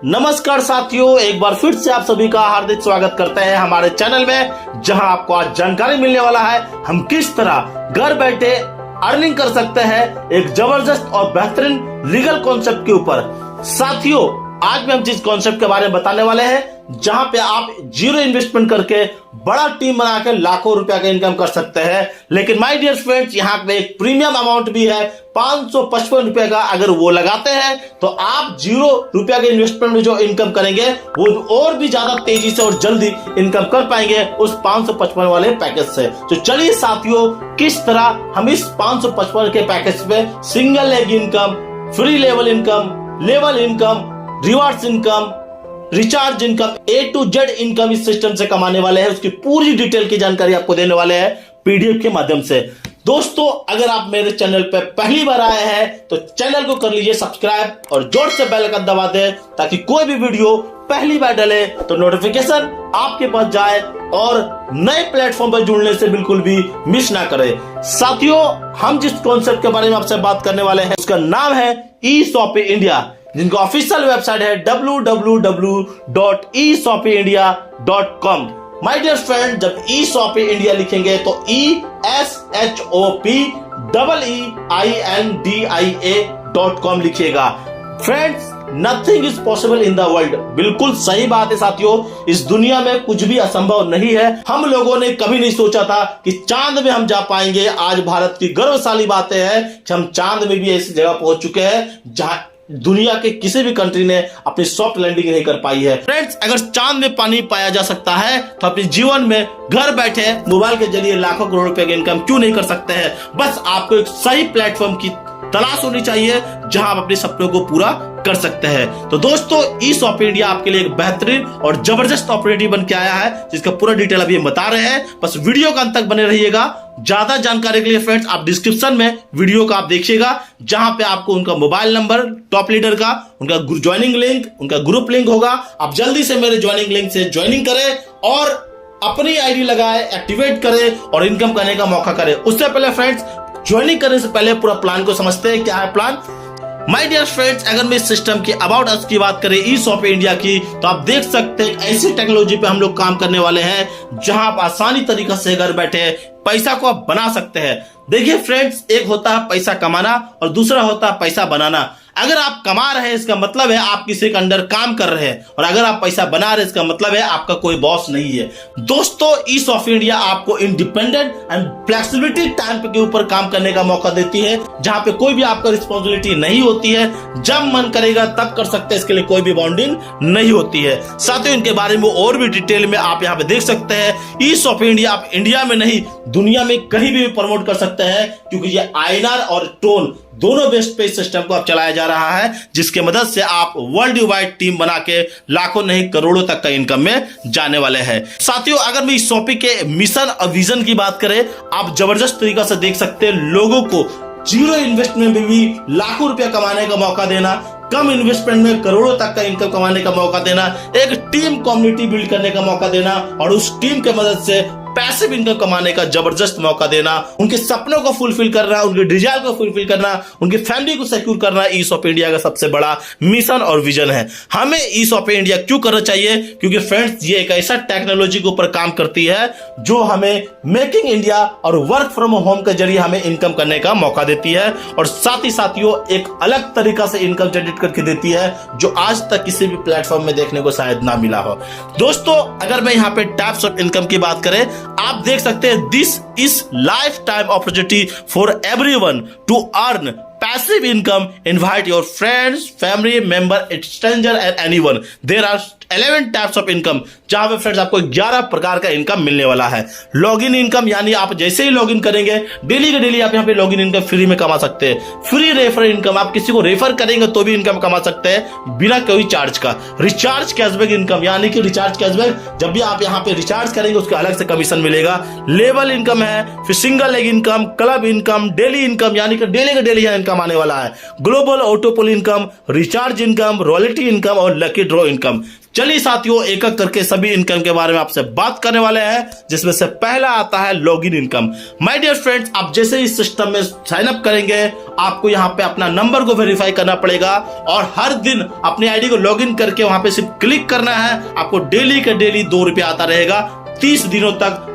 नमस्कार साथियों, एक बार फिर से आप सभी का हार्दिक स्वागत करते हैं हमारे चैनल में, जहां आपको आज जानकारी मिलने वाला है हम किस तरह घर बैठे अर्निंग कर सकते हैं एक जबरदस्त और बेहतरीन लीगल कॉन्सेप्ट के ऊपर। साथियों, आज में हम जिस कॉन्सेप्ट के बारे में बताने वाले हैं, जहां पे आप जीरो इन्वेस्टमेंट करके बड़ा टीम बना के लाखों रुपया का इनकम कर सकते हैं। लेकिन माय डियर फ्रेंड्स, यहाँ पे एक प्रीमियम अमाउंट भी है 555 रुपए का। अगर वो लगाते हैं तो आप 0 रुपया के इन्वेस्टमेंट में जो इनकम करेंगे वो और भी ज्यादा तेजी से और जल्दी इनकम कर पाएंगे उस 555 वाले पैकेज से। तो चलिए साथियों, किस तरह हम इस 555 के पैकेज पे single leg income, free level income, rewards income, recharge income, A to Z income इस सिस्टम से कमाने वाले हैं, उसकी पूरी डिटेल की जानकारी आपको देने वाले हैं PDF के माध्यम से। दोस्तों, अगर आप मेरे चैनल पर पहली बार आए हैं तो चैनल को कर लीजिए सब्सक्राइब और जोर से बेल आइकन दबा दें, ताकि कोई भी वीडियो पहली बार डले तो नोटिफिकेशन आपके पास जाए और नए प्लेटफॉर्म पर जुड़ने से बिल्कुल भी मिस ना करें। साथियों, हम जिस कॉन्सेप्ट के बारे में आपसे बात करने वाले हैं उसका नाम है eShopee इंडिया, जिनका ऑफिशियल वेबसाइट है www.eShopeeindia.com। माय डियर फ्रेंड, जब eShopee इंडिया लिखेंगे तो ESHOPEEINDIA.com लिखिएगा। Friends, nothing is possible in the world. बिल्कुल सही बात है साथियों, इस दुनिया में कुछ भी असंभव नहीं है। हम लोगों ने कभी नहीं सोचा था कि चांद में हम जा पाएंगे। आज भारत की गौरवशाली बातें हैं कि हम चांद में भी ऐसी जगह पहुंच चुके हैं जहां दुनिया के किसी भी कंट्री ने अपनी सॉफ्ट लैंडिंग नहीं कर पाई है। फ्रेंड्स, अगर चांद में पानी पाया जा सकता है तो अपने जीवन में घर बैठे मोबाइल के जरिए लाखों करोड़ रुपए की इनकम क्यों नहीं कर सकते हैं। बस आपको एक सही प्लेटफॉर्म की तलाश होनी चाहिए जहां आप अपने सपनों को पूरा कर सकते हैं। तो दोस्तों, eShopee इंडिया आपके लिए एक बेहतरीन और जबरदस्त अपॉर्चुनिटी बन के आया है, जिसका पूरा डिटेल अभी हम बता रहे हैं। बस वीडियो का अंत तक बने रहिएगा। ज्यादा जानकारी के लिए फ्रेंड्स आप डिस्क्रिप्शन में वीडियो का आप देखिएगा, जहां पे आपको उनका मोबाइल नंबर, टॉप लीडर का, उनका ज्वाइनिंग लिंक, उनका ग्रुप लिंक होगा। आप जल्दी से मेरे ज्वाइनिंग लिंक से ज्वाइनिंग करें और अपनी आईडी लगाए, एक्टिवेट करें और इनकम करने का मौका करें। उससे पहले फ्रेंड्स, ज्वाइनिंग करने से पहले पूरा प्लान को समझते हैं। क्या है प्लान? माय डियर फ्रेंड्स, अगर मैं इस सिस्टम की अबाउट अस की बात करें eShopee इंडिया की, तो आप देख सकते हैं ऐसी टेक्नोलॉजी पे हम लोग काम करने वाले हैं जहां आप आसानी तरीके से घर बैठे पैसा को आप बना सकते हैं। देखिए फ्रेंड्स, एक होता है पैसा कमाना और दूसरा होता है पैसा बनाना। अगर आप कमा रहे हैं इसका मतलब है आप किसी के अंडर काम कर रहे हैं, और अगर आप पैसा बना रहे हैं इसका मतलब है आपका कोई बॉस नहीं है। दोस्तों, eShopee इंडिया आपको इंडिपेंडेंट एंड फ्लेक्सिबिलिटी टाइम के ऊपर काम करने का मौका देती है, जहां पे कोई भी आपका रिस्पॉन्सिबिलिटी नहीं होती है। जब मन करेगा तब कर सकते हैं, इसके लिए कोई भी बाउंडिंग नहीं होती है। साथियों, इनके बारे में और भी डिटेल में आप यहाँ पे देख सकते हैं। eShopee इंडिया आप इंडिया में नहीं दुनिया में कहीं भी प्रमोट कर सकते हैं, क्योंकि ये INR और टोन दोनों बेस्ट पे सिस्टम को अब चलाया जा रहा है, जिसके मदद से आप वर्ल्ड वाइड टीम बना के लाखों नहीं करोड़ों तक का इनकम में जाने वाले हैं। साथियों, अगर मैं eShopee के मिशन और विजन की बात करें, आप जबरदस्त तरीका से देख सकते हैं लोगों को जीरो इन्वेस्टमेंट में भी लाखों रुपया कमाने का मौका देना, कम इन्वेस्टमेंट में करोड़ों तक का इनकम कमाने का मौका देना, एक टीम कम्युनिटी बिल्ड करने का मौका देना और उस टीम के मदद से पैसिव इनकम कमाने का जबरदस्त मौका देना, उनके सपनों को फुलफिल करना, उनके डिजायर को फुलफिल करना, उनकी फैमिली को सिक्योर करना eShopee इंडिया का सबसे बड़ा मिशन और विजन है। हमें eShopee इंडिया क्यों करना चाहिए? क्योंकि फ्रेंड्स, ये एक ऐसा टेक्नोलॉजी के ऊपर काम करती है जो हमें मेकिंग इंडिया और वर्क फ्रॉम होम के जरिए हमें इनकम करने का मौका देती है, और साथ ही साथियों एक अलग तरीका से इनकम जनरेट करके देती है जो आज तक किसी भी प्लेटफॉर्म में देखने को शायद ना मिला हो। दोस्तों, अगर मैं यहाँ पे टाइप्स ऑफ इनकम की बात करें, आप देख सकते हैं this is life time opportunity for everyone to earn passive income. Invite your friends, family member, stranger and anyone. There are 11 types of income, जहां पे फ्रेंड्स आपको 11 प्रकार का इनकम मिलने वाला है। लॉगिन इनकम, यानी आप जैसे ही लॉगिन करेंगे डेली के डेली आप यहाँ पे लॉगिन इनकम फ्री में कमा सकते हैं। फ्री रेफर इनकम, आप किसी को रेफर करेंगे तो भी इनकम कमा सकते हैं बिना कोई चार्ज का। रिचार्ज कैशबैक इनकम, यानी कि रिचार्ज कैशबैक, जब भी आप यहाँ पे रिचार्ज करेंगे उसके अलग से कमीशन मिलेगा। लेवल इनकम है, फिर single leg income, club income, daily income, यानी कि डेली के डेली इनकम आने वाला है। Global autopool income, recharge income, royalty income और लकी ड्रॉ इनकम। चलिए साथियों, एक एक करके सभी इनकम के बारे में आपसे बात करने वाले हैं, जिसमें से पहला आता है login income. My dear friends, आप जैसे ही सिस्टम में साइन अप करेंगे, आपको यहाँ पे अपना नंबर को वेरीफाई करना पड़ेगा और हर दिन अपनी आईडी को लॉगिन करके वहां पे सिर्फ क्लिक करना है। आपको डेली के डेली 2 रुपया आता रहेगा 30 दिनों तक,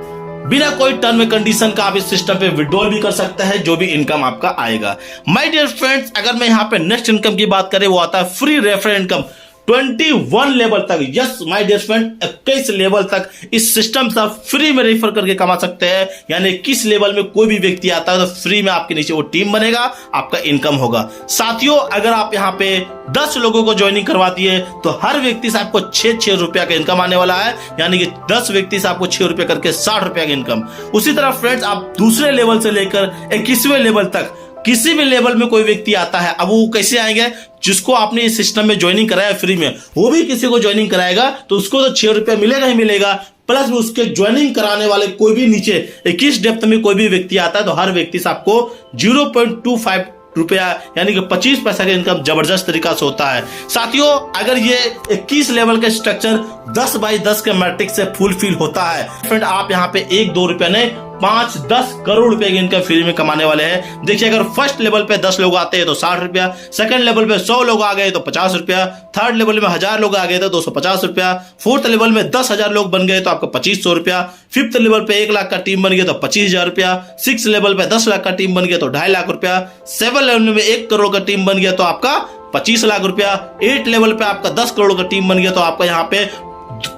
बिना कोई टर्म एंड कंडीशन का। आप इस सिस्टम पे विड्रॉल भी कर सकते हैं, जो भी इनकम आपका आएगा। माय डियर फ्रेंड्स, अगर मैं यहाँ पे नेक्स्ट इनकम की बात करें, वो आता है फ्री रेफरल इनकम 21 लेवल तक। Yes my dear friend, 21 level तक इस सिस्टम से आप फ्री में रेफर करके कमा सकते हैं। यानी किस लेवल में कोई भी व्यक्ति आता है तो फ्री में आपके नीचे वो टीम बनेगा, आपका इनकम होगा। साथियों, अगर आप यहाँ पे 10 लोगों को ज्वाइनिंग करवा दिए तो हर व्यक्ति से आपको 6 रुपया का इनकम आने वाला है। यानी कि 10 व्यक्ति से आपको 6 रुपया करके 60 रुपया का इनकम। उसी तरह फ्रेंड्स, आप दूसरे लेवल से लेकर 21वें लेवल तक किसी भी लेवल में कोई व्यक्ति आता है, अब वो कैसे आएंगे? जिसको आपने इस सिस्टम में ज्वाइनिंग कराया फ्री में, वो भी किसी को ज्वाइनिंग कराएगा तो उसको तो 6 रुपया मिलेगा ही मिलेगा, प्लस में उसके ज्वाइनिंग कराने वाले कोई भी नीचे 21 डेप्थ में कोई भी व्यक्ति आता है तो हर व्यक्ति से आपको 0.25 रुपया यानी कि 25 पैसा का इनकम जबरदस्त तरीका से होता है। साथियों, अगर ये 21 लेवल का स्ट्रक्चर 10 बाई 10 के मैट्रिक्स से फुलफिल होता है फ्रेंड, आप यहाँ पे 1-2 रुपया नहीं 5-10 करोड़ रुपए की इनकम फ्री में कमाने वाले हैं। देखिए, अगर फर्स्ट लेवल पे 10 लोग आते हैं तो 60 रुपया, सेकंड लेवल पे 100 लोग आ गए तो 50 रुपया, थर्ड लेवल में 1000 लोग आ गए तो 250 रुपया, फोर्थ लेवल में 10,000 लोग बन गए तो आपको 2500 रुपया, फिफ्थ लेवल पे 1 लाख का टीम बन गया तो 25,000 रुपया, सिक्स लेवल पे 10 लाख का टीम बन गया तो 2.5 लाख रुपया, 7 लेवल में 1 करोड़ का टीम बन गया तो आपका 25 लाख रुपया, 8 लेवल पे आपका 10 करोड़ का टीम बन गया तो आपका यहाँ पे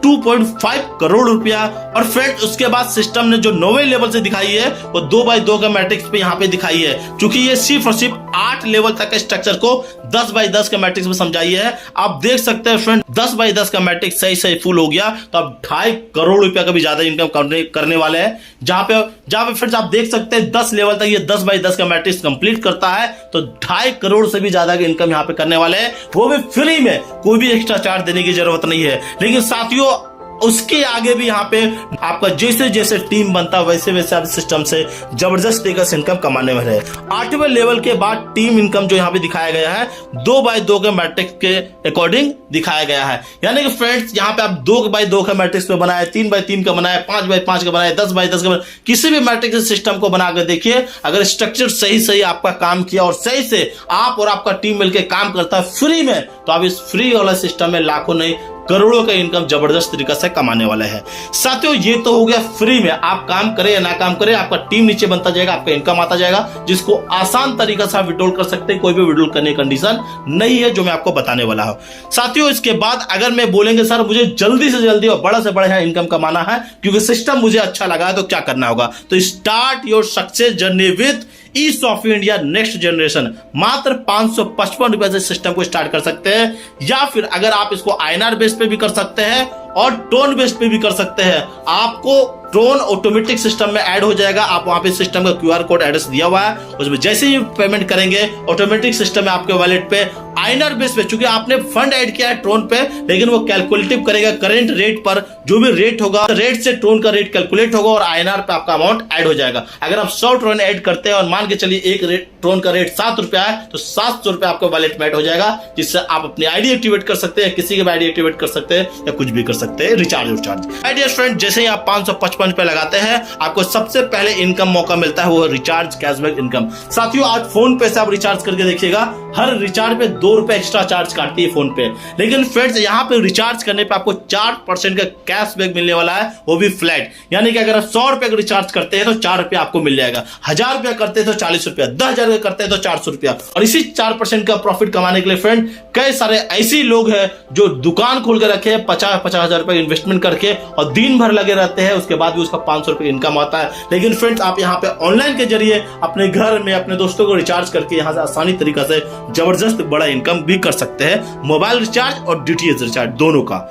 2.5 करोड़ रुपया। और फ्रेंड, उसके बाद सिस्टम ने जो 9वें लेवल से दिखाई है वो 2x2 का मैट्रिक्स पे यहाँ पे दिखाई है, क्योंकि ये सिर्फ और सिर्फ 8 लेवल तक के स्ट्रक्चर को 10x10 के मैट्रिक्स में समझाई है। आप देख सकते हैं फ्रेंड, 10x10 का मैट्रिक्स सही फुल हो गया तो आप 2.5 करोड़ रुपया का भी ज्यादा इनकम करने वाले हैं। जहां पे फ्रेंड्स आप देख सकते हैं 10 लेवल तक ये 10x10 का मैट्रिक्स कंप्लीट करता है तो 2.5 करोड़ से भी ज्यादा की इनकम यहाँ पे करने वाले हैं, वो भी फ्री में, कोई भी एक्स्ट्रा चार्ज देने की जरूरत नहीं है। लेकिन साथियों, उसके आगे भी यहाँ पे आपका जैसे जैसे टीम बनता है वैसे वैसे आप सिस्टम से जबरदस्त तरीके से इनकम कमाने वाले हैं। 8वें लेवल के बाद टीम इनकम जो यहाँ पे दिखाया गया है 2x2 के मैट्रिक्स के अकॉर्डिंग दिखाया गया है। यानी कि फ्रेंड्स, यहाँ पे आप 2x2 का मैट्रिक्स पे बनाए, 3x3 का बनाए, 5x5 का बनाए, 10x10 का बनाए, किसी भी मैट्रिक्स सिस्टम को बनाकर देखिए। अगर स्ट्रक्चर सही आपका काम किया और सही से आप और आपका टीम मिलकर काम करता है फ्री में, तो आप इस फ्री वाला सिस्टम में लाखों नहीं करोड़ों का इनकम जबरदस्त तरीका से कमाने वाले हैं। साथियों, ये तो हो गया फ्री में, आप काम करें या ना काम करें, आपका टीम नीचे बनता जाएगा, आपका इनकम आता जाएगा, जिसको आसान तरीका से आप विड्रॉल कर सकते हैं। कोई भी विड्रॉल करने की कंडीशन नहीं है, जो मैं आपको बताने वाला हूं। साथियों, इसके बाद अगर मैं बोलेंगे सर मुझे जल्दी से जल्दी और बड़ा से बड़ा इनकम कमाना है क्योंकि सिस्टम मुझे अच्छा लगा है, तो क्या करना होगा? तो start your success journey with e software India next generation. मात्र 555 रुपए से सिस्टम को स्टार्ट कर सकते हैं, या फिर अगर आप इसको INR बेस पे भी कर सकते हैं और टोन बेस पे भी कर सकते हैं। आपको टोन ऑटोमेटिक सिस्टम में ऐड हो जाएगा। आप वहां पे सिस्टम का QR कोड एड्रेस दिया हुआ है, उसमें जैसे ही पेमेंट करेंगे ऑटोमेटिक सिस्टम में आपके वॉलेट पे INR बेस पे, चूंकि आपने फंड ऐड किया है ट्रोन पे, लेकिन वो कैलकुलेटिव करेगा करेंट रेट पर, जो भी रेट होगा रेट से ट्रोन का रेट कैलकुलेट होगा और INR पे आपका अमाउंट ऐड हो जाएगा। अगर आप 100 ट्रोन ऐड करते हैं और मान के चलिए एक ट्रोन का रेट 7 रुपया है तो 700 रुपया आपके वॉलेट में ऐड हो जाएगा, जिससे आप अपनी आईडी एक्टिवेट कर सकते हैं, किसी की भी आईडी एक्टिवेट कर सकते हैं या कुछ भी कर सकते हैं, रिचार्ज। माय डियर फ्रेंड, जैसे ही आप 555 रुपए लगाते हैं, आपको सबसे पहले इनकम मौका मिलता है, वो रिचार्ज कैशबैक इनकम। साथियों, आज फोन पे से आप रिचार्ज करके देखिएगा, हर रिचार्ज पे 2 रुपए एक्स्ट्रा चार्ज काटती है फोन पे। लेकिन फ्रेंड्स, यहाँ पे रिचार्ज करने पे आपको 4% का कैशबैक मिलने वाला है, वो भी फ्लैट। यानी कि अगर आप 100 रुपए का रिचार्ज करते हैं तो 4 रुपया आपको मिल जाएगा, 1000 रुपया करते हैं तो 40 रुपया, 10,000 रुपया करते हैं तो 400 रुपया। और इसी 4% का प्रॉफिट कमाने के लिए फ्रेंड, कई सारे ऐसे लोग हैं जो दुकान खोल के रखे हैं 50-50 हजार रुपए इन्वेस्टमेंट करके और दिन भर लगे रहते हैं, उसके बाद भी उसका 500 रुपए इनकम आता है। लेकिन फ्रेंड्स, आप यहाँ पे ऑनलाइन के जरिए अपने घर में अपने दोस्तों को रिचार्ज करके यहाँ से आसानी तरीका से जबरदस्त बड़ा इनकम भी कर सकते हैं, मोबाइल रिचार्ज और DTH रिचार्ज दोनों का।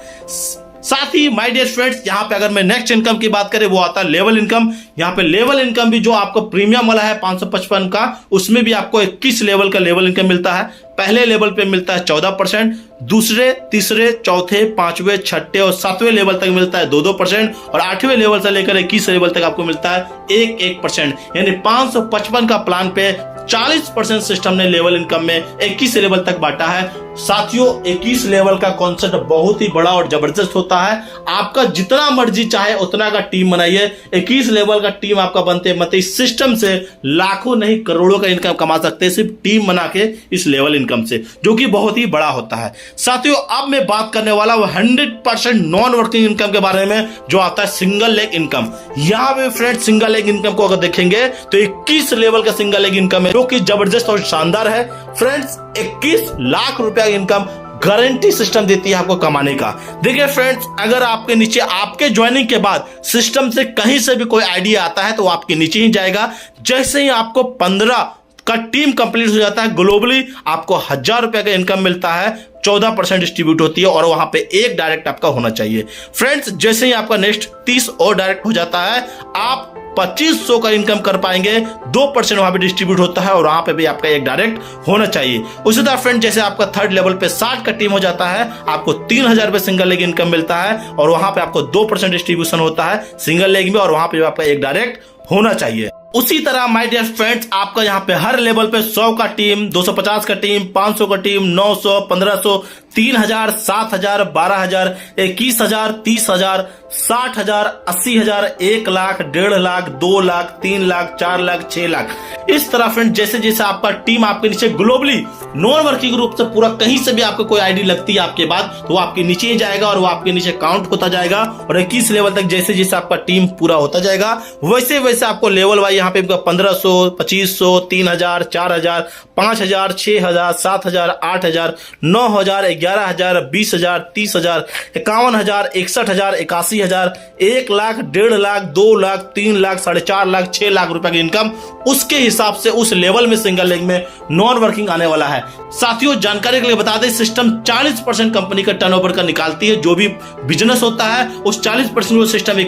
साथ ही माय डियर फ्रेंड्स, यहाँ पे अगर मैं नेक्स्ट इनकम की बात करें, वो आता है लेवल इनकम। यहाँ पे लेवल इनकम भी जो आपको प्रीमियम वाला है 555 का, उसमें भी आपको 21 लेवल का लेवल इनकम मिलता है। पहले लेवल पे मिलता है 14%, दूसरे, तीसरे, चौथे, 5वें, 6ठे और 7वें लेवल तक मिलता है 2-2% और 8वें लेवल से लेकर 21 लेवल तक आपको मिलता है 1-1%। यानी 555 का प्लान पे 40% सिस्टम ने लेवल इनकम में 21 लेवल तक बांटा है। साथियों 21 लेवल का कॉन्सेप्ट बहुत ही बड़ा और जबरदस्त होता है। आपका जितना मर्जी चाहे उतना का टीम बनाइए, 21 लेवल का टीम आपका बनते मतलब इस सिस्टम से लाखों नहीं करोड़ों का इनकम कमा सकते हैं सिर्फ टीम बना के इस लेवल इनकम से, जो कि बहुत ही बड़ा होता है। साथियों अब मैं बात करने वाला हूं 100% नॉन वर्किंग इनकम के बारे में, जो आता है सिंगल लेग इनकम। यहां पे फ्रेंड सिंगल लेग इनकम को अगर देखेंगे तो 21 लेवल का सिंगल लेग इनकम है, जो कि जबरदस्त और शानदार है। फ्रेंड्स 21 लाख रुपया इनकम गारंटी सिस्टम देती है आपको कमाने का। देखिए फ्रेंड्स, अगर आपके नीचे आपके ज्वाइनिंग के बाद सिस्टम से कहीं से भी कोई आइडिया आता है तो आपके नीचे ही जाएगा। जैसे ही आपको 15 का टीम कंप्लीट हो जाता है, ग्लोबली आपको 1000 रुपए का इनकम मिलता है, 14% डिस्ट्रीब्यूट होती है और वहां पे एक डायरेक्ट आपका होना चाहिए। फ्रेंड्स जैसे ही आपका नेक्स्ट 30 और डायरेक्ट हो जाता है, आप 2500 का इनकम कर पाएंगे, 2% वहां पे डिस्ट्रीब्यूट होता है और वहां पे भी आपका एक डायरेक्ट होना चाहिए। उसी तरह फ्रेंड जैसे आपका थर्ड लेवल पे 60 का टीम हो जाता है, आपको 3000 रुपए सिंगल लेग इनकम मिलता है और वहां पे आपको 2% डिस्ट्रीब्यूशन होता है सिंगल लेग में और वहां पे आपका एक डायरेक्ट होना चाहिए। उसी तरह माय डियर फ्रेंड्स आपका यहाँ पे हर लेवल पे 100 का टीम, 250 का टीम, 500 का टीम, 900, 1500, 3000, 7000, 12000, 21000, 30000, 60000, 80000, 1 लाख, 1.5 लाख, 2 लाख, 3 लाख, 4 लाख, 6 लाख। इस तरह फ्रेंड जैसे जैसे आपका टीम आपके नीचे ग्लोबली नॉन वर्किंग रूप से पूरा कहीं से भी आपको कोई आईडी लगती है आपके बाद, तो वो आपके नीचे ही जाएगा और वो आपके नीचे काउंट होता जाएगा और 21 लेवल तक जैसे जैसे आपका टीम पूरा होता जाएगा वैसे वैसे आपको लेवल वाइज यहाँ पे 1500, 2500, 3000, 4000, 5000, 6000, 7000, 8000, 9000, 11000, 20000, 30000, 51000, 61000, 81000, 1 लाख, 1.5 लाख, 2 लाख, 3 लाख, 4.5 लाख, 6 लाख रुपए की इनकम उसके हिसाब से उस लेवल में सिंगल लेग में नॉन वर्किंग आने वाला है। साथियों जानकारी के लिए बता दें, सिस्टम 40% कंपनी का टर्नओवर का निकालती है। जो भी बिजनेस होता है उस 40% को सिस्टम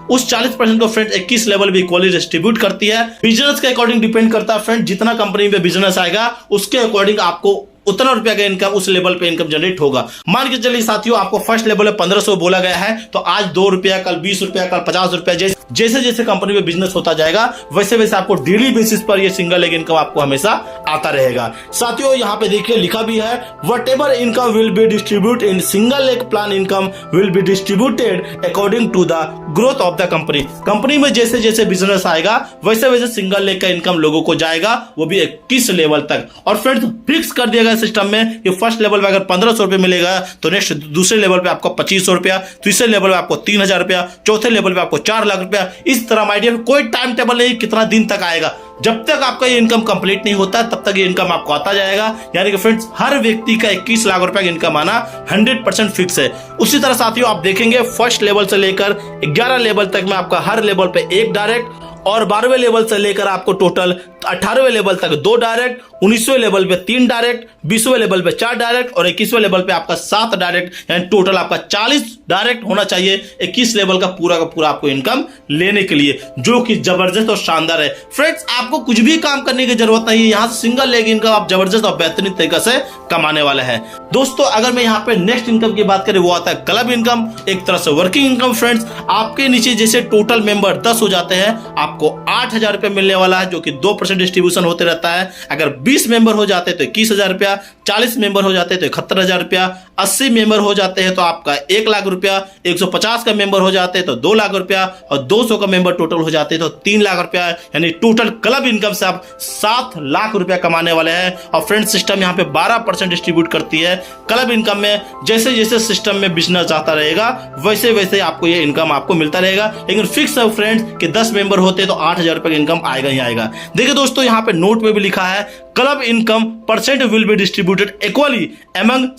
40% को फ्रेंड 21 लेवल भी इक्वली डिस्ट्रीब्यूट करती है। बिजनेस के अकॉर्डिंग डिपेंड करता है फ्रेंड, जितना कंपनी में बिजनेस आएगा उसके अकॉर्डिंग आपको उतना रुपया का इनकम उस लेवल पे इनकम जनरेट होगा। मान के चलिए साथियों आपको फर्स्ट लेवल में 1500 बोला गया है, तो आज 2 रुपया, कल 20 रुपया, कल 50 रुपया, जैसे जैसे कंपनी में बिजनेस होता जाएगा वैसे वैसे आपको डेली बेसिस पर ये सिंगल लेग इनकम आपको हमेशा आता रहेगा। साथियों यहाँ पे देखिए लिखा भी है, whatever income will be distribute in single leg plan income will be distributed according to the growth of the company. Company में जैसे जैसे बिजनेस आएगा वैसे वैसे सिंगल लेग का इनकम लोगों को जाएगा, वो भी 21 लेवल तक। और फ्रेंड्स फिक्स कर दिया गया सिस्टम में कि फर्स्ट लेवल में अगर 1500 रुपए मिलेगा तो नेक्स्ट दूसरे लेवल पे आपको 2500 रुपया, तीसरे लेवल पे आपको 3000 रुपया, चौथे लेवल पे आपको 4 लाख रुपया। इस तरह माय डियर कोई टाइम टेबल नहीं कितना दिन तक आएगा, जब तक आपका ये इनकम कंप्लीट नहीं होता तब तक ये इनकम आपको आता जाएगा। यानी कि फ्रेंड्स हर व्यक्ति का 21 लाख रुपए का इनकम आना 100% फिक्स है। उसी तरह साथियों आप देखेंगे फर्स्ट लेवल से लेकर 11 लेवल तक में आपका हर लेवल पे एक डायरेक्ट और 12वें लेवल से लेकर आपको टोटल 18वें लेवल तक 2 डायरेक्ट, 19वें लेवल पे 3 डायरेक्ट, 20वें लेवल पे 4 डायरेक्ट और 21वें लेवल पे आपका 7 डायरेक्ट, यानी टोटल आपका 40 डायरेक्ट होना चाहिए 21 लेवल का पूरा आपको इनकम लेने के लिए, जो कि जबरदस्त और शानदार है। फ्रेंड्स आपको कुछ भी काम करने की जरूरत नहीं है, यहां से सिंगल लेग इनकम आप जबरदस्त और बेहतरीन तरीके से कमाने वाले हैं। दोस्तों अगर मैं यहाँ पे नेक्स्ट इनकम की बात करें वो आता है क्लब इनकम, एक तरह से वर्किंग इनकम। फ्रेंड्स आपके नीचे जैसे टोटल मेंबर 10 हो जाते हैं आपको 8000 रुपए मिलने वाला है, जो कि 2% डिस्ट्रीब्यूशन होते रहता है। अगर 20 मेंबर हो जाते हैं तो 21000 रुपया, 40 मेंबर हो जाते हैं तो 71000 रुपया, 80 मेंबर हो जाते हैं तो आपका 1 लाख रुपया, 150 का मेंबर हो जाते हैं तो 2 लाख रुपया और 200 का मेंबर टोटल हो जाते हैं तो 3 लाख रुपया, यानी टोटल क्लब इनकम से आप 7 लाख रुपया कमाने वाले हैं। और फ्रेंड सिस्टम यहाँ पे 12% डिस्ट्रीब्यूट करती है क्लब इनकम में। जैसे जैसे सिस्टम में बिजनेस जाता रहेगा वैसे वैसे आपको ये इनकम आपको मिलता रहेगा, लेकिन फिक्स है फ्रेंड्स कि 10 मेंबर होते तो 8000 रुपए का इनकम आएगा ही आएगा। देखिए दोस्तों यहाँ पे नोट में भी लिखा है club income percent will be distributed equally among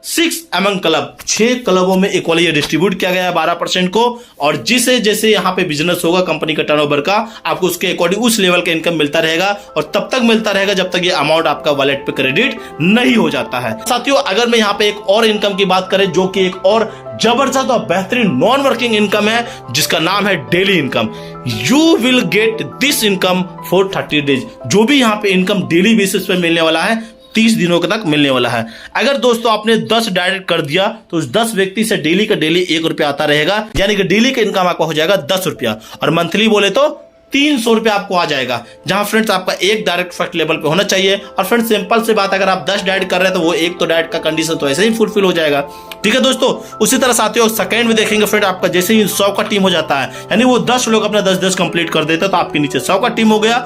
6 club, 6 क्लबों में इक्वली डिस्ट्रीब्यूट किया गया है 12% को। और जिसे जैसे यहाँ पे बिजनेस होगा कंपनी का टर्नओवर का, आपको उसके अकॉर्डिंग उस लेवल का इनकम मिलता रहेगा और तब तक मिलता रहेगा जब तक ये अमाउंट आपका वॉलेट पे क्रेडिट नहीं हो जाता है। साथियों अगर मैं यहाँ पे एक और इनकम की बात करें जो कि एक और जबरदस्त और बेहतरीन नॉन वर्किंग इनकम है जिसका नाम है daily income. You will get this income for 30 days. जो भी यहाँ पे इनकम डेली बेसिस पे मिलने वाला है 30 दिनों तक मिलने वाला है। अगर दोस्तों आपने 10 डायरेक्ट कर दिया तो उस 10 व्यक्ति से डेली का डेली 1 रुपया आता रहेगा, यानी कि डेली का इनकम आपका हो जाएगा 10 रुपया और मंथली बोले तो 300 रुपया आपको आ जाएगा, जहां फ्रेंड्स आपका एक डायरेक्ट फर्स्ट लेवल पे होना चाहिए। और फ्रेंड्स सिंपल सी बात, अगर आप 10 डायरेक्ट कर रहे हैं तो वो एक तो डायरेक्ट का कंडीशन तो ऐसे ही फुलफिल हो जाएगा। ठीक है दोस्तों, उसी तरह साथियों सेकंड में देखेंगे फ्रेंड, आपका जैसे ही 100 का टीम हो जाता है, यानी वो 10 लोग अपना 10-10 कंप्लीट कर देते हैं, तो आपके नीचे 100 का टीम हो गया।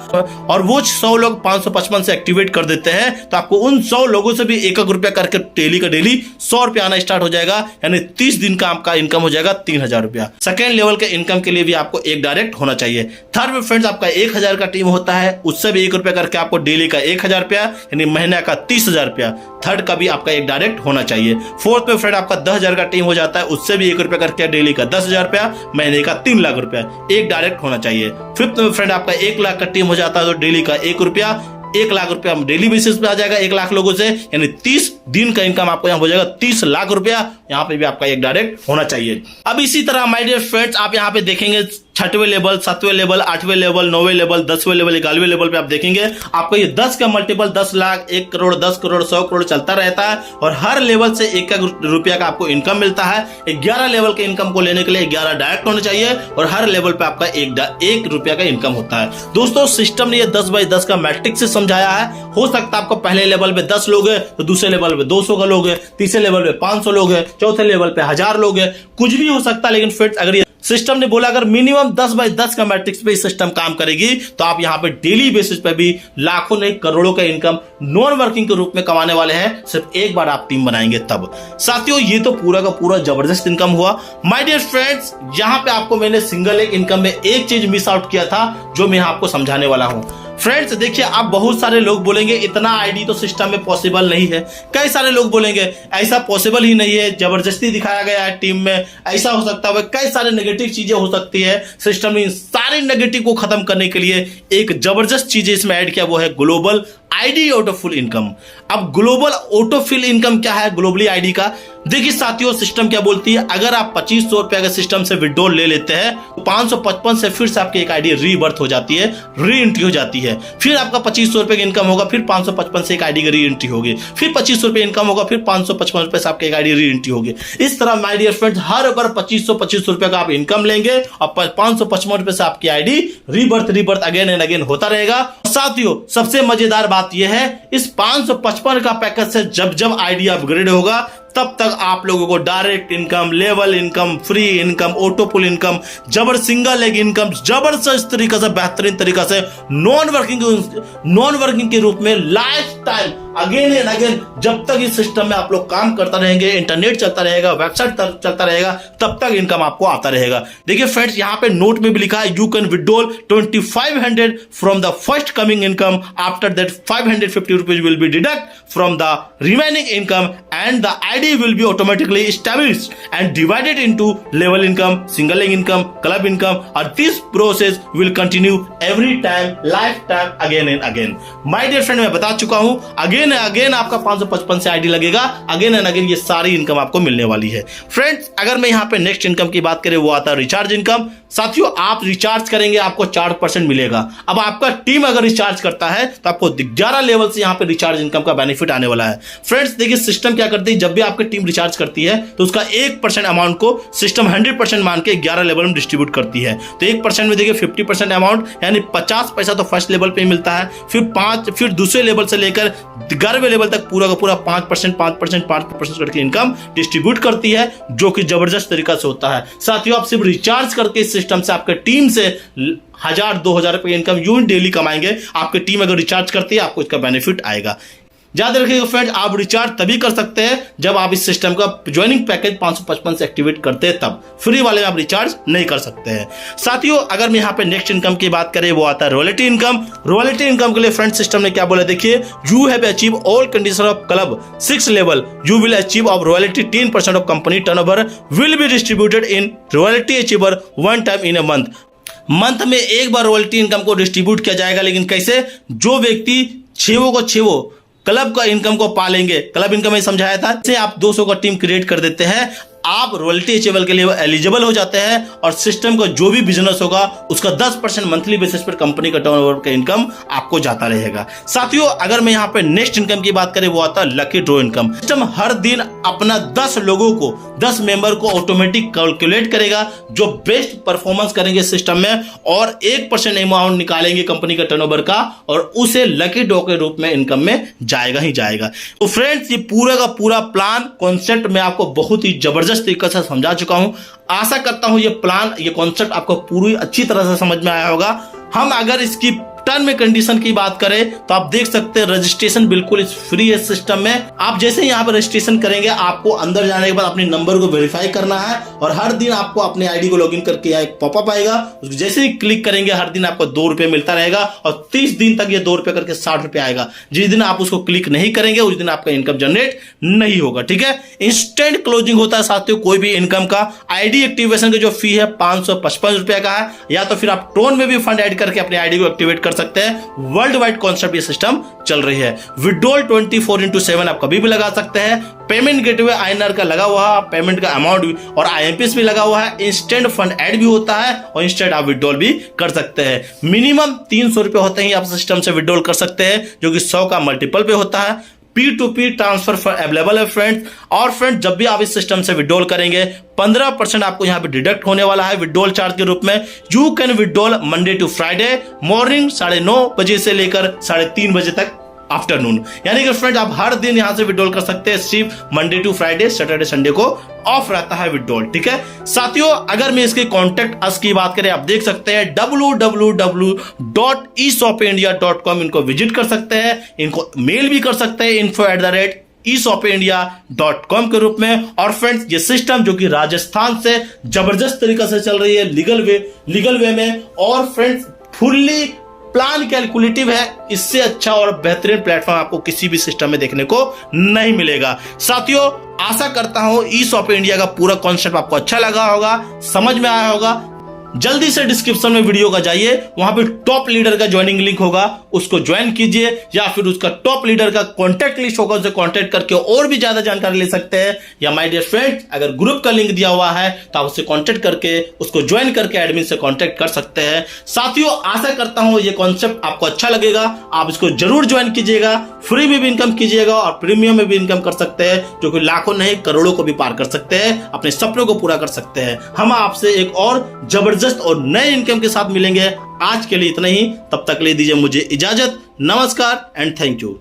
और वो 100 लोग 555 से एक्टिवेट कर देते हैं, तो आपको उन 100 लोगों से भी 1-1 रुपया करके डेली का डेली 100 रुपया आना स्टार्ट हो जाएगा, यानी 30 दिन का आपका इनकम हो जाएगा 3000 रुपया। सेकंड लेवल के इनकम के लिए भी आपको एक डायरेक्ट होना चाहिए। थर्ड में फ्रेंड्स आपका 1000 का टीम होता है, उससे भी 1 रुपया करके आपको डेली का 1000 रुपया, यानी महीने का 30,000 रुपया। थर्ड का भी आपका एक डायरेक्ट होना चाहिए। फोर्थ में फ्रेंड आपका 10,000 का टीम हो जाता है, उससे भी 1 रुपया करके डेली का 10,000 रुपया, महीने का 3 लाख रुपया, एक डायरेक्ट होना चाहिए। फिफ्थ में फ्रेंड आपका 1 लाख का टीम हो जाता है, तो डेली का 1 रुपया, 1 लाख रुपया डेली बेसिस पे आ जाएगा 1 लाख लोगों से, यानी 30 दिन का इनकम आपको यहाँ हो जाएगा 30 लाख रुपया। यहाँ पे भी आपका एक डायरेक्ट होना चाहिए। अब इसी तरह माय डियर फ्रेंड्स, आप यहाँ पे देखेंगे 6वें लेवल, 7वें लेवल, 8वें लेवल, 9वें लेवल, 10वें लेवल, 11वें लेवल पे आप देखेंगे आपको ये 10 का मल्टीपल 10 लाख, 1 करोड़, 10 करोड़, 100 करोड़ चलता रहता है। और हर लेवल से 1 रुपया का आपको इनकम मिलता है। 11 लेवल के इनकम को लेने के लिए 11 डायरेक्ट होने चाहिए, और हर लेवल पे आपका 1 रुपया का इनकम होता है। दोस्तों सिस्टम ने ये 10x10 का मैट्रिक्स से समझाया है। हो सकता है आपको पहले लेवल पे 10 लोग है, तो दूसरे लेवल पे 200 का लोग है, तीसरे लेवल पे 500 लोग है, चौथे लेवल पे 1000 लोग है, कुछ भी हो सकता है। लेकिन फ्रेंड्स अगर सिस्टम ने बोला अगर मिनिमम 10x10 का मैट्रिक्स पे सिस्टम काम करेगी, तो आप यहां पे डेली बेसिस पे भी लाखों नहीं करोड़ों का इनकम नॉन वर्किंग के रूप में कमाने वाले हैं, सिर्फ एक बार आप टीम बनाएंगे तब। साथियों ये तो पूरा का पूरा जबरदस्त इनकम हुआ। माय डियर फ्रेंड्स, यहां पे आपको मैंने सिंगल एक इनकम में एक चीज मिस आउट किया था, जो मैं आपको समझाने वाला हूं। फ्रेंड्स देखिए, आप बहुत सारे लोग बोलेंगे इतना आईडी तो सिस्टम में पॉसिबल नहीं है। कई सारे लोग बोलेंगे ऐसा पॉसिबल ही नहीं है, जबरदस्ती दिखाया गया है टीम में, ऐसा हो सकता है। कई सारे नेगेटिव चीजें हो सकती है। सिस्टम ने इन सारे नेगेटिव को खत्म करने के लिए एक जबरदस्त चीज इसमें ऐड किया, वो है ग्लोबल आईडी ऑटोफिल इनकम। अब ग्लोबल ऑटोफिल इनकम क्या है ग्लोबली आईडी का? देखिए साथियों, सिस्टम क्या बोलती है, अगर आप 2500 रुपए के सिस्टम से विड्रॉल ले लेते हैं, तो 555 से फिर से आपकी एक आईडी रीबर्थ हो जाती है, री एंट्री हो जाती है। फिर आपका 2500 रुपए की इनकम होगा, फिर 555 से एक आईडी की री एंट्री होगी, फिर 2500 रुपए इनकम होगा, फिर 555 रुपए से आपकी एक आईडी री एंट्री होगी। इस तरह माय डियर फ्रेंड्स, हर बार 2500 रुपए का आप इनकम लेंगे और 555 रुपए से आपकी ID rebirth again and again होता रहेगा। साथियों सबसे मजेदार बात यह है, इस 555 का पैकेज से जब आईडी अपग्रेड होगा, तब तक आप लोगों को direct income, level income, free income, ऑटोपुल income, single leg income, जबरदस्त तरीका से, बेहतरीन तरीका से नॉन वर्किंग के रूप में life time again and again, जब तक इस सिस्टम में आप लोग काम करता रहेंगे, इंटरनेट चलता रहेगा, वेबसाइट चलता रहेगा, तब तक इनकम आपको आता रहेगा। देखिए फ्रेंड्स, यहाँ पे नोट में भी लिखा है, you can withdrawal 2500 from the first coming income, after that 550 rupees will be deduct from the remaining income and the ID will be automatically established and divided into level income, single leg income, club income, and this process will continue every time, lifetime, again and again. My dear friend, मैं बता चुका हूं, again again आपका 555 से ID लगेगा, again and again ये सारी income आपको मिलने वाली है। फ्रेंड्स अगर मैं यहाँ पे नेक्स्ट इनकम की बात करें, वो आता है रिचार्ज इनकम। साथियों आप रिचार्ज करेंगे, आपको 4% मिलेगा। अब आपका टीम अगर रिचार्ज करता है, तो आपको 11 लेवल से यहाँ पे रिचार्ज इनकम का बेनिफिट आने वाला है। फ्रेंड्स देखिए, सिस्टम क्या करती है, जब भी आपकी टीम रिचार्ज करती है, तो उसका 1% अमाउंट को सिस्टम 100% मान के 11 लेवल में डिस्ट्रीब्यूट करती है। तो 1% में देखिए 50% अमाउंट, यानी 50 पैसा तो फर्स्ट लेवल पे मिलता है, फिर दूसरे लेवल से लेकर 11वें लेवल तक पूरा का पूरा 5% करके इनकम डिस्ट्रीब्यूट करती है, जो कि जबरदस्त तरीका से होता है। साथियों आप सिर्फ रिचार्ज करके इस सिस्टम से आपके टीम से 1000-2000 रुपए इनकम यूं डेली कमाएंगे। आपकी टीम अगर रिचार्ज करती है, आपको इसका बेनिफिट आएगा। याद रखिएगा फ्रेंड्स, आप रिचार्ज तभी कर सकते हैं जब आप इस सिस्टम का ज्वाइनिंग पैकेज 555 से एक्टिवेट करते हैं, तब फ्री वाले में आप रिचार्ज नहीं कर सकते हैं। साथियों अगर मैं यहाँ पे नेक्स्ट इनकम की बात करें, वो आता है रॉयल्टी इनकम। रॉयल्टी इनकम के लिए फ्रेंड सिस्टम ने क्या बोला, देखिए, you have achieve all condition of club 6 level, you will achieve of royalty 10% of company turnover will be distributed in royalty achiever 1 time in a month में एक बार royalty income को distribute किया जाएगा। लेकिन कैसे? जो व्यक्ति 6 क्लब का इनकम को पालेंगे। क्लब इनकम में समझाया था, जैसे आप 200 का टीम क्रिएट कर देते हैं, आप रॉयल्टी अचीवेबल के लिए एलिजिबल हो जाते हैं और सिस्टम का जो भी बिजनेस होगा उसका 10% मंथली बेसिस पर कंपनी का टर्नओवर का इनकम आपको जाता रहेगा। साथियों, अगर मैं यहाँ पे नेक्स्ट इनकम की बात करें वो आता है लकी ड्रॉ इनकम। सिस्टम हर दिन अपना 10 लोगों को 10 मेंबर को ऑटोमेटिक कैलकुलेट करेगा जो बेस्ट परफॉर्मेंस करेंगे सिस्टम में और 1% अमाउंट निकालेंगे कंपनी का टर्नओवर का और उसे लकी ड्रॉ के रूप में इनकम में जाएगा ही जाएगा। तो फ्रेंड्स, ये पूरा का पूरा प्लान कॉन्सेप्ट मैं आपको बहुत ही जबरदस्त तरीके से समझा चुका हूं। आशा करता हूं ये प्लान, ये कॉन्सेप्ट आपको पूरी अच्छी तरह से समझ में आया होगा। हम अगर इसकी टर्म एंड कंडीशन की बात करें तो आप देख सकते हैं रजिस्ट्रेशन बिल्कुल फ्री है सिस्टम में। आप जैसे ही यहाँ पर रजिस्ट्रेशन करेंगे आपको अंदर जाने के बाद अपने नंबर को वेरीफाई करना है और हर दिन आपको अपने आईडी को लॉगिन करके यहाँ एक पॉपअप आएगा, उसको जैसे ही क्लिक करेंगे हर दिन आपको 2 रुपए मिलता रहेगा और 30 दिन तक ये 2 रुपए करके 60 रुपए आएगा। जिस दिन आप उसको क्लिक नहीं करेंगे उस दिन आपका इनकम जनरेट नहीं होगा। ठीक है, इंस्टेंट क्लोजिंग होता है साथियों कोई भी इनकम का। आईडी एक्टिवेशन का जो फी है 555 रुपए का है, या तो फिर आप टोन में भी फंड ऐड करके अपने आईडी को एक्टिवेट कर सकते हैं। वर्ल्ड वाइड कॉन्सेप्ट ये सिस्टम चल रही है। विड्रॉल 24/7 आप कभी भी लगा सकते हैं। पेमेंट गेटवे आईएनआर का लगा हुआ है, पेमेंट का अमाउंट भी और आईएमपीएस भी लगा हुआ है। इंस्टेंट फंड ऐड भी होता है और इंस्टेंट आप विड्रॉल भी कर सकते हैं। मिनिमम 300 रुपए होते हैं आप सिस्टम से विड्रॉल कर सकते हैं, जो कि 100 का मल्टीपल पे होता है। P2P ट्रांसफर अवेलेबल है फ्रेंड्स। और फ्रेंड्स, जब भी आप इस सिस्टम से विड्रॉल करेंगे 15% आपको यहां पे डिडक्ट होने वाला है विड्रॉल चार्ज के रूप में। You can withdrawal Monday to Friday morning 9:30 बजे से लेकर 3:30 बजे तक आफ्टरनून। यानी कि फ्रेंड्स आप हर दिन यहां से विड्रॉल कर सकते हैं। सिर्फ Monday to Friday, Saturday Sunday को ऑफ रहता है विड्रॉल। ठीक है साथियों, अगर मैं इसके कॉन्टेक्ट अस की बात करें आप देख सकते हैं www.eshopindia.com इनको विजिट कर सकते हैं, इनको मेल भी कर सकते हैं info@eshopindia.com के रूप में। और फ्रेंड्स, ये सिस्टम जो कि राजस्थान से जबरदस्त तरीके से चल रही है लीगल वे में, और फ्रेंड्स फुल्ली प्लान कैलकुलेटिव है। इससे अच्छा और बेहतरीन प्लेटफॉर्म आपको किसी भी सिस्टम में देखने को नहीं मिलेगा। साथियों, आशा करता हूं ई-शॉप इंडिया का पूरा कॉन्सेप्ट आपको अच्छा लगा होगा, समझ में आया होगा। जल्दी से डिस्क्रिप्शन में वीडियो का जाइए, वहां पे टॉप लीडर का ज्वाइनिंग लिंक होगा, उसको ज्वाइन कीजिए, या फिर उसका टॉप लीडर का कॉन्टैक्ट लिस्ट होगा, उसे कॉन्टैक्ट करके और भी ज्यादा जानकारी ले सकते हैं। या माय डियर फ्रेंड्स, अगर ग्रुप का लिंक दिया हुआ है तो आप उससे कॉन्टैक्ट करके उसको ज्वाइन करके एडमिन से कॉन्टैक्ट कर सकते हैं। साथियों, आशा करता हूं ये कॉन्सेप्ट आपको अच्छा लगेगा, आप इसको जरूर ज्वाइन कीजिएगा। फ्री में भी इनकम कीजिएगा और प्रीमियम में भी इनकम कर सकते हैं, जो कि लाखों नहीं करोड़ों को भी पार कर सकते हैं, अपने सपनों को पूरा कर सकते हैं। हम आपसे एक और जबरदस्त और नए इनकम के साथ मिलेंगे। आज के लिए इतना ही, तब तक ले दीजिए मुझे इजाजत। नमस्कार एंड थैंक यू।